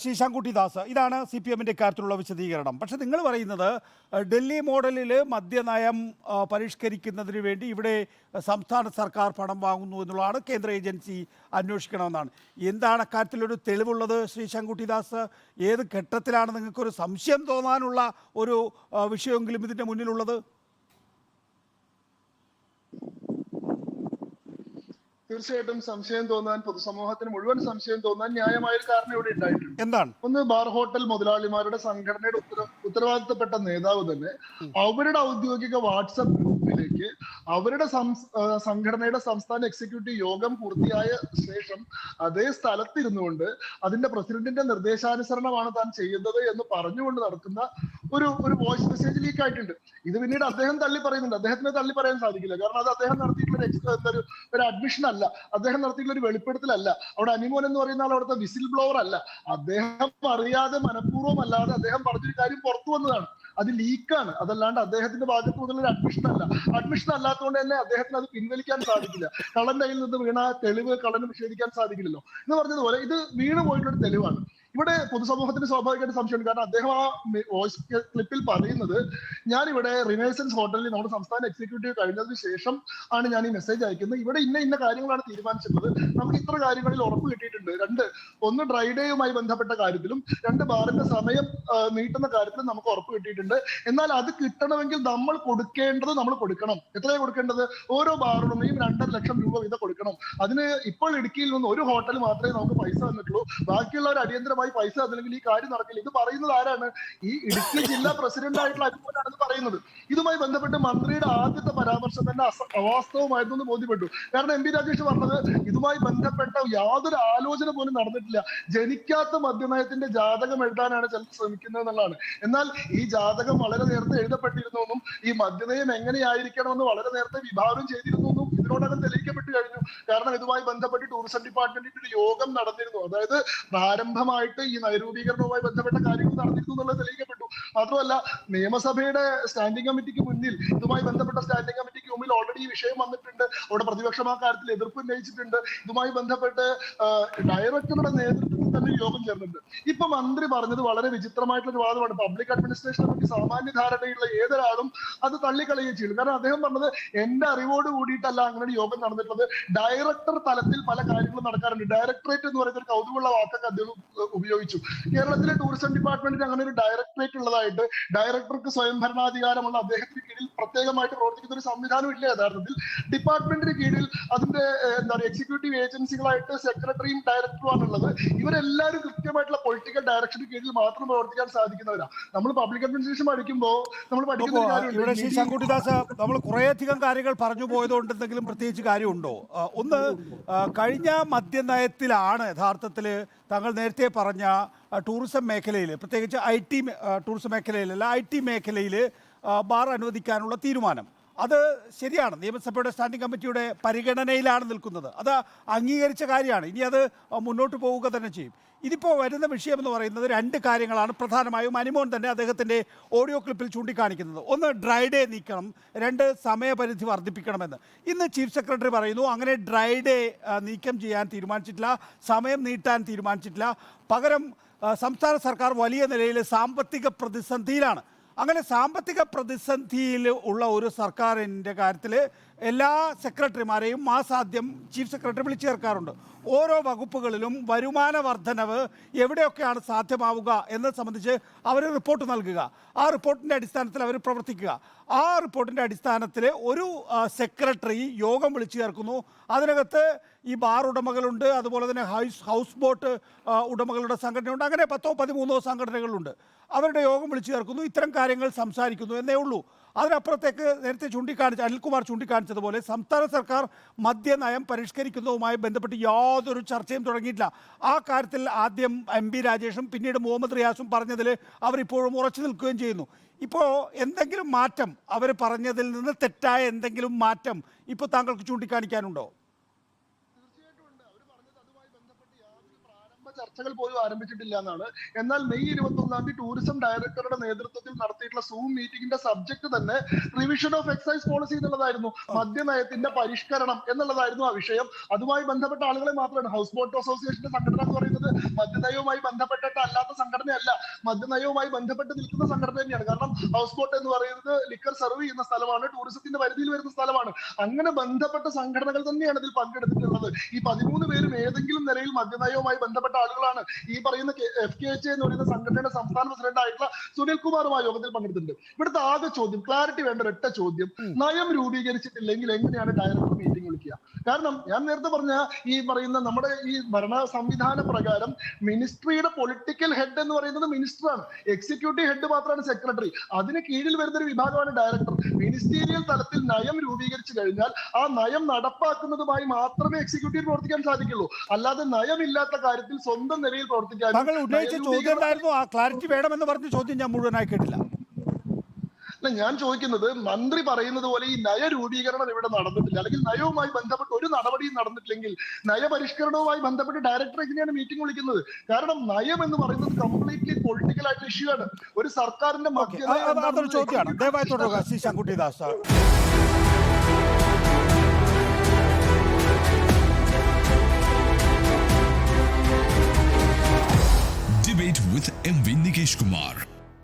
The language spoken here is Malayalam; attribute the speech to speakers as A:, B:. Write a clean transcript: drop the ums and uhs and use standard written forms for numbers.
A: ശ്രീ ശങ്കുട്ടി ദാസ്, ഇതാണ് CPM-ന്റെ ഇക്കാര്യത്തിലുള്ള വിശദീകരണം. പക്ഷേ നിങ്ങൾ പറയുന്നത് ഡൽഹി മോഡലിൽ മദ്യനയം പരിഷ്കരിക്കുന്നതിന് വേണ്ടി ഇവിടെ സംസ്ഥാന സർക്കാർ പണം വാങ്ങുന്നു എന്നുള്ളതാണ്, കേന്ദ്ര ഏജൻസി അന്വേഷിക്കണമെന്നാണ്. എന്താണ് അക്കാര്യത്തിലൊരു തെളിവുള്ളത് ശ്രീ ശങ്കുട്ടി ദാസ്? ഏത് ഘട്ടത്തിലാണ് നിങ്ങൾക്കൊരു സംശയം തോന്നാനുള്ള ഒരു വിഷയമെങ്കിലും ഇതിൻ്റെ മുന്നിലുള്ളത്?
B: തീർച്ചയായിട്ടും സംശയം തോന്നാൻ, പൊതുസമൂഹത്തിന് മുഴുവൻ സംശയം തോന്നാൻ ന്യായമായ ഒരു കാരണം ഇവിടെ ഉണ്ടായിട്ടുണ്ട്.
A: എന്താണ്?
B: ഒന്ന്, ബാർ ഹോട്ടൽ മുതലാളിമാരുടെ സംഘടനയുടെ ഉത്തരവാദിത്തപ്പെട്ട നേതാവ് തന്നെ അവരുടെ ഔദ്യോഗിക വാട്സപ്പ് ഗ്രൂപ്പിലേക്ക് അവരുടെ സംഘടനയുടെ സംസ്ഥാന എക്സിക്യൂട്ടീവ് യോഗം പൂർത്തിയായ ശേഷം അതേ സ്ഥലത്തിരുന്നുകൊണ്ട് അതിന്റെ പ്രസിഡന്റിന്റെ നിർദ്ദേശാനുസരണമാണ് താൻ ചെയ്യുന്നത് എന്ന് പറഞ്ഞുകൊണ്ട് നടക്കുന്ന ഒരു വോയിസ് മെസ്സേജ് ലീക്ക് ആയിട്ടുണ്ട്. ഇത് പിന്നീട് അദ്ദേഹം തള്ളി പറയുന്നുണ്ട്. അദ്ദേഹത്തിന് തള്ളി പറയാൻ സാധിക്കില്ല, കാരണം അത് അദ്ദേഹം നടത്തിയിട്ടുള്ള ഒരു അഡ്മിഷൻ അല്ല, അദ്ദേഹം നടത്തിയിട്ടുള്ള ഒരു വെളിപ്പെടുത്തലല്ല. അവിടെ അനിമോൻ എന്ന് പറയുന്ന ആൾ അവിടുത്തെ വിസിൽ ബ്ലോവർ അല്ല. അദ്ദേഹം അറിയാതെ, മനഃപൂർവ്വം അല്ലാതെ അദ്ദേഹം പറഞ്ഞൊരു കാര്യം പുറത്തു വന്നതാണ്. അത് ലീക്കാണ്, അതല്ലാണ്ട് അദ്ദേഹത്തിന്റെ ഭാഗത്ത് മുതൽ ഒരു അഡ്മിഷൻ അല്ല. അഡ്മിഷൻ അല്ലാത്തതുകൊണ്ട് തന്നെ അദ്ദേഹത്തിന് അത് പിൻവലിക്കാൻ സാധിക്കില്ല. കള്ളന്റെ കയ്യിൽ നിന്ന് വീണ തെളിവ് കള്ളന് നിഷേധിക്കാൻ സാധിക്കില്ലല്ലോ എന്ന് പറഞ്ഞതുപോലെ ഇത് വീണ് പോയിട്ടൊരു തെളിവാണ്. ഇവിടെ പൊതുസമൂഹത്തിന് സ്വാഭാവികമായിട്ട് സംശയമുണ്ട്. കാരണം അദ്ദേഹം ആ വോയിസ് ക്ലിപ്പിൽ പറയുന്നത്, ഞാനിവിടെ റിനൈസൻസ് ഹോട്ടലിൽ നമ്മുടെ സംസ്ഥാന എക്സിക്യൂട്ടീവ് കഴിഞ്ഞതിന് ശേഷം ആണ് ഞാൻ ഈ മെസ്സേജ് അയക്കുന്നത്. ഇവിടെ ഇന്ന കാര്യങ്ങളാണ് തീരുമാനിച്ചിട്ടുള്ളത്, നമുക്ക് ഇത്ര കാര്യങ്ങളിൽ ഉറപ്പ് കിട്ടിയിട്ടുണ്ട്. ഒന്ന് ഡ്രൈ ഡേയുമായി ബന്ധപ്പെട്ട കാര്യത്തിലും, ബാറിന്റെ സമയം നീട്ടുന്ന കാര്യത്തിലും നമുക്ക് ഉറപ്പ് കിട്ടിയിട്ടുണ്ട്. എന്നാൽ അത് കിട്ടണമെങ്കിൽ നമ്മൾ കൊടുക്കേണ്ടത് നമ്മൾ കൊടുക്കണം. എത്രയാണ് കൊടുക്കേണ്ടത്? ഓരോ ബാറുടമയും 2.5 ലക്ഷം രൂപ വീതം കൊടുക്കണം. അതിന് ഇപ്പോൾ ഇടുക്കിയിൽ നിന്ന് ഒരു ഹോട്ടൽ മാത്രമേ നമുക്ക് പൈസ തന്നിട്ടുള്ളൂ. ബാക്കിയുള്ളവർ അടിയന്തരമായി പൈസ തന്നില്ലെങ്കിൽ ഈ കാര്യം നടക്കില്ല. ഇത് പറയുന്നത് ആരാണ്? ഈ ഇടുക്കി ജില്ലാ പ്രസിഡന്റ് ആയിട്ടുള്ള അനിമോനാണ് പറയുന്നത്. ഇതുമായി ബന്ധപ്പെട്ട് മന്ത്രിയുടെ ആദ്യത്തെ പരാമർശം തന്നെ അവാസ്തവമായിരുന്നു എന്ന് ബോധ്യപ്പെട്ടു. കാരണം MP രാജേഷ് പറഞ്ഞത് ഇതുമായി ബന്ധപ്പെട്ട യാതൊരു ആലോചന പോലും നടന്നിട്ടില്ല. ജനിക്കാത്ത മദ്യനയത്തിന്റെ ജാതകം എഴുതാനാണ് ചിലർ ശ്രമിക്കുന്നത് എന്നുള്ളതാണ്. എന്നാൽ ഈ ജാതകം വളരെ നേരത്തെ എഴുതപ്പെട്ടിരുന്നു, ഈ മദ്യനയം എങ്ങനെയായിരിക്കണമെന്ന് വളരെ നേരത്തെ വിഭാവനം ചെയ്തിരുന്നു ഇതിനോടകം തെളിയിക്കപ്പെട്ടു കഴിഞ്ഞു. കാരണം ഇതുമായി ബന്ധപ്പെട്ട് ടൂറിസം ഡിപ്പാർട്ട്മെന്റിന്റെ ഒരു യോഗം നടന്നിരുന്നു. അതായത് പ്രാരംഭമായിട്ട് ഈ നയരൂപീകരണവുമായി ബന്ധപ്പെട്ട കാര്യങ്ങൾ നടന്നിരുന്നു എന്നുള്ളത് തെളിയിക്കപ്പെട്ടു. മാത്രമല്ല, നിയമസഭയുടെ സ്റ്റാൻഡിംഗ് കമ്മിറ്റിക്ക് മുന്നിൽ, ഇതുമായി ബന്ധപ്പെട്ട സ്റ്റാൻഡിംഗ് കമ്മിറ്റിക്ക് മുന്നിൽ ഓൾറെഡി ഈ വിഷയം വന്നിട്ടുണ്ട്. അവിടെ പ്രതിപക്ഷം ആ കാര്യത്തിൽ എതിർപ്പ് ഉന്നയിച്ചിട്ടുണ്ട്. ഇതുമായി ബന്ധപ്പെട്ട് ഡയറക്ടറുടെ നേതൃത്വത്തിൽ തന്നെ യോഗം ചേർന്നിട്ടുണ്ട്. ഇപ്പൊ മന്ത്രി പറഞ്ഞത് വളരെ വിചിത്രമായിട്ടുള്ള ഒരു വാദമാണ്. പബ്ലിക് അഡ്മിനിസ്ട്രേഷനെ പറ്റി സാമാന്യ ധാരണയുള്ള ഏതൊരാളും അത് തള്ളിക്കളയുകയും ചെയ്യും. കാരണം അദ്ദേഹം പറഞ്ഞത് എന്റെ അറിവോട് കൂടിയിട്ടല്ല അങ്ങനെ യോഗം നടന്നിട്ടുള്ളത്. ഡയറക്ടർ തലത്തിൽ പല കാര്യങ്ങളും നടക്കാറുണ്ട്. ഡയറക്ടറേറ്റ് എന്ന് പറയുന്ന ഒരു കൗതുകമുള്ള വാക്കൊക്കെ അദ്ദേഹം ഉപയോഗിച്ചു. കേരളത്തിലെ ടൂറിസം ഡിപ്പാർട്ട്മെന്റിന് അങ്ങനെ ഒരു ഡയറക്ടറേറ്റ് ഉള്ളതായിട്ട്, ഡയറക്ടർക്ക് സ്വയം ഭരണാധികാരമുള്ള അദ്ദേഹത്തിന് കീഴിൽ പ്രത്യേകമായിട്ട് പ്രവർത്തിക്കുന്ന ഒരു സംവിധാനം ഇല്ല. യഥാർത്ഥത്തിൽ ഡിപ്പാർട്ട്മെന്റിന് കീഴിൽ അതിന്റെ എക്സിക്യൂട്ടീവ് ഏജൻസികളായിട്ട് സെക്രട്ടറിയും ഡയറക്ടറുമാണ് ഉള്ളത്. ഇവരെല്ലാവരും കൃത്യമായിട്ടുള്ള പൊളിറ്റിക്കൽ ഡയറക്ഷന് കീഴിൽ മാത്രം പ്രവർത്തിക്കാൻ സാധിക്കുന്നവരാണ്. നമ്മൾ പബ്ലിക് അഡ്മിനിസ്ട്രേഷൻ പഠിക്കുമ്പോൾ നമ്മൾ പഠിക്കുന്ന
A: ഇവിടെ ശ്രീ ശങ്കുട്ടിദാസ്, നമ്മൾ കുറേയധികം കാര്യങ്ങൾ പറഞ്ഞു പോയതുകൊണ്ട് എന്തെങ്കിലും പ്രത്യേകിച്ച് കാര്യമുണ്ടോ? ഒന്ന്, കഴിഞ്ഞ മദ്യനയത്തിലാണ് യഥാർത്ഥത്തിൽ താങ്കൾ നേരത്തെ പറഞ്ഞ ടൂറിസം മേഖലയിൽ, പ്രത്യേകിച്ച് ടൂറിസം മേഖലയിലല്ല, IT മേഖലയിൽ ബാർ അനുവദിക്കാനുള്ള തീരുമാനം. അത് ശരിയാണ്, നിയമസഭയുടെ സ്റ്റാൻഡിംഗ് കമ്മിറ്റിയുടെ പരിഗണനയിലാണ് നിൽക്കുന്നത്. അത് അംഗീകരിച്ച കാര്യമാണ്. ഇനി അത് മുന്നോട്ട് പോവുക തന്നെ ചെയ്യും. ഇതിപ്പോൾ വരുന്ന വിഷയം എന്ന് പറയുന്നത് 2 കാര്യങ്ങളാണ് പ്രധാനമായും അനിമോൻ തന്നെ അദ്ദേഹത്തിൻ്റെ ഓഡിയോ ക്ലിപ്പിൽ ചൂണ്ടിക്കാണിക്കുന്നത്. ഒന്ന്, ഡ്രൈ ഡേ നീക്കണം. 2, സമയപരിധി വർദ്ധിപ്പിക്കണമെന്ന്. ഇന്ന് ചീഫ് സെക്രട്ടറി പറയുന്നു അങ്ങനെ ഡ്രൈ ഡേ നീക്കം ചെയ്യാൻ തീരുമാനിച്ചിട്ടില്ല, സമയം നീട്ടാൻ തീരുമാനിച്ചിട്ടില്ല. പകരം സംസ്ഥാന സർക്കാർ വലിയ നിലയിൽ സാമ്പത്തിക പ്രതിസന്ധിയിലാണ്. അങ്ങനെ സാമ്പത്തിക പ്രതിസന്ധിയിൽ ഉള്ള ഒരു സർക്കാരിൻ്റെ കാര്യത്തിൽ എല്ലാ സെക്രട്ടറിമാരെയും മാസാദ്യം ചീഫ് സെക്രട്ടറി വിളിച്ചു ചേർക്കാറുണ്ട്. ഓരോ വകുപ്പുകളിലും വരുമാന വർധനവ് എവിടെയൊക്കെയാണ് സാധ്യമാവുക എന്നത് സംബന്ധിച്ച് അവർ റിപ്പോർട്ട് നൽകുക. ആ റിപ്പോർട്ടിൻ്റെ അടിസ്ഥാനത്തിൽ അവർ പ്രവർത്തിക്കുക. ആ റിപ്പോർട്ടിൻ്റെ അടിസ്ഥാനത്തിൽ ഒരു സെക്രട്ടറി യോഗം വിളിച്ചു ചേർക്കുന്നു. അതിനകത്ത് ഈ ബാർ ഉടമകളുണ്ട്, അതുപോലെ തന്നെ ഹൗസ് ബോട്ട് ഉടമകളുടെ സംഘടനയുണ്ട്. അങ്ങനെ 10-13 സംഘടനകളുണ്ട്. അവരുടെ യോഗം വിളിച്ചു ചേർക്കുന്നു, ഇത്തരം കാര്യങ്ങൾ സംസാരിക്കുന്നു എന്നേ ഉള്ളൂ. അതിനപ്പുറത്തേക്ക് നേരത്തെ അനിൽകുമാർ ചൂണ്ടിക്കാണിച്ചതുപോലെ സംസ്ഥാന സർക്കാർ മദ്യനയം പരിഷ്കരിക്കുന്നതുമായി ബന്ധപ്പെട്ട് യാതൊരു ചർച്ചയും തുടങ്ങിയിട്ടില്ല. ആ കാര്യത്തിൽ ആദ്യം MP രാജേഷും പിന്നീട് മുഹമ്മദ് റിയാസും പറഞ്ഞതിൽ അവരിപ്പോഴും ഉറച്ചു നിൽക്കുകയും ചെയ്യുന്നു. ഇപ്പോൾ എന്തെങ്കിലും മാറ്റം, അവർ പറഞ്ഞതിൽ നിന്ന് തെറ്റായ എന്തെങ്കിലും മാറ്റം ഇപ്പോൾ താങ്കൾക്ക് ചൂണ്ടിക്കാണിക്കാനുണ്ടോ?
B: ചർച്ചകൾ പോലും ആരംഭിച്ചിട്ടില്ല എന്നാണ്. എന്നാൽ മെയ് 21-ാം തീയതി ടൂറിസം ഡയറക്ടറുടെ നേതൃത്വത്തിൽ നടത്തിയിട്ടുള്ള സൂം മീറ്റിംഗിന്റെ സബ്ജക്ട് തന്നെ റിവിഷൻ ഓഫ് എക്സൈസ് പോളിസി എന്നുള്ളതായിരുന്നു. മദ്യനയത്തിന്റെ പരിഷ്കരണം എന്നുള്ളതായിരുന്നു ആ വിഷയം. അതുമായി ബന്ധപ്പെട്ട ആളുകളെ മാത്രമാണ്. ഹൗസ് ബോട്ട് അസോസിയേഷന്റെ സംഘടന എന്ന് പറയുന്നത് മദ്യനയവുമായി ബന്ധപ്പെട്ടിട്ട് അല്ലാത്ത സംഘടനയല്ല, മദ്യനയവുമായി ബന്ധപ്പെട്ട് നിൽക്കുന്ന സംഘടന തന്നെയാണ്. കാരണം ഹൗസ് ബോട്ട് എന്ന് പറയുന്നത് ലിക്കർ സെർവ് ചെയ്യുന്ന സ്ഥലമാണ്, ടൂറിസത്തിന്റെ പരിധിയിൽ വരുന്ന സ്ഥലമാണ്. അങ്ങനെ ബന്ധപ്പെട്ട സംഘടനകൾ തന്നെയാണ് ഇതിൽ പങ്കെടുത്തിട്ടുള്ളത്. ഈ 13 പേരും ഏതെങ്കിലും നിലയിൽ മദ്യനയവുമായി ബന്ധപ്പെട്ട ആളുകളാണ്. ഈ പറയുന്ന FKHA എന്ന് പറയുന്ന സംഘടനയുടെ സംസ്ഥാന പ്രസിഡന്റ് ആയിട്ടുള്ള സുനിൽ കുമാറും ആ യോഗത്തിൽ പങ്കെടുത്തിട്ടുണ്ട്. ഇവിടുത്തെ ആകെ ചോദ്യം, ക്ലാരിറ്റി വേണ്ട ഒരൊറ്റ ചോദ്യം, നയം രൂപീകരിച്ചിട്ടില്ലെങ്കിൽ എങ്ങനെയാണ് ഡയറക്ടർ മീറ്റിംഗ് വിളിക്കുക? കാരണം ഞാൻ നേരത്തെ പറഞ്ഞ ഈ പറയുന്ന നമ്മുടെ ഈ ഭരണ സംവിധാന പ്രകാരം മിനിസ്ട്രിയുടെ പൊളിറ്റിക്കൽ ഹെഡ് എന്ന് പറയുന്നത് മിനിസ്റ്ററാണ്, എക്സിക്യൂട്ടീവ് ഹെഡ് മാത്രമാണ് സെക്രട്ടറി. അതിന് കീഴിൽ വരുന്ന ഒരു വിഭാഗമാണ് ഡയറക്ടർ. മിനിസ്റ്റീരിയൽ തലത്തിൽ നയം രൂപീകരിച്ചു കഴിഞ്ഞാൽ ആ നയം നടപ്പാക്കുന്നതുമായി മാത്രമേ എക്സിക്യൂട്ടീവ് പ്രവർത്തിക്കാൻ സാധിക്കുള്ളൂ. അല്ലാതെ നയമില്ലാത്ത കാര്യത്തിൽ സ്വന്തം നിലയിൽ പ്രവർത്തിക്കാൻ.
A: താങ്കൾ ഉന്നയിച്ച ചോദ്യം എന്തായിരുന്നു? ആ ക്ലാരിറ്റി വേണമെന്ന് പറഞ്ഞ ചോദ്യം ഞാൻ മുഴുവനായി കേട്ടില്ല.
B: ഞാൻ ചോദിക്കുന്നത്, മന്ത്രി പറയുന്നത് പോലെ ഈ നയരൂപീകരണം ഇവിടെ നടന്നിട്ടില്ല, അല്ലെങ്കിൽ നയവുമായി ബന്ധപ്പെട്ട് ഒരു നടപടിയും നടന്നിട്ടില്ലെങ്കിൽ നയപരിഷ്കരണവുമായി ബന്ധപ്പെട്ട് ഡയറക്ടർ എങ്ങനെയാണ് മീറ്റിംഗ് വിളിക്കുന്നത്? കാരണം നയം എന്ന് പറയുന്നത് കംപ്ലീറ്റ്ലി പൊളിറ്റിക്കൽ ആയിട്ടുള്ള ഇഷ്യൂ ആണ്. ഒരു സർക്കാരിന്റെ
A: അതൊരു ചോദ്യമാണ്. ദയവായി തുടരുക ശ്രീ ശങ്കുട്ടി ദാസ്.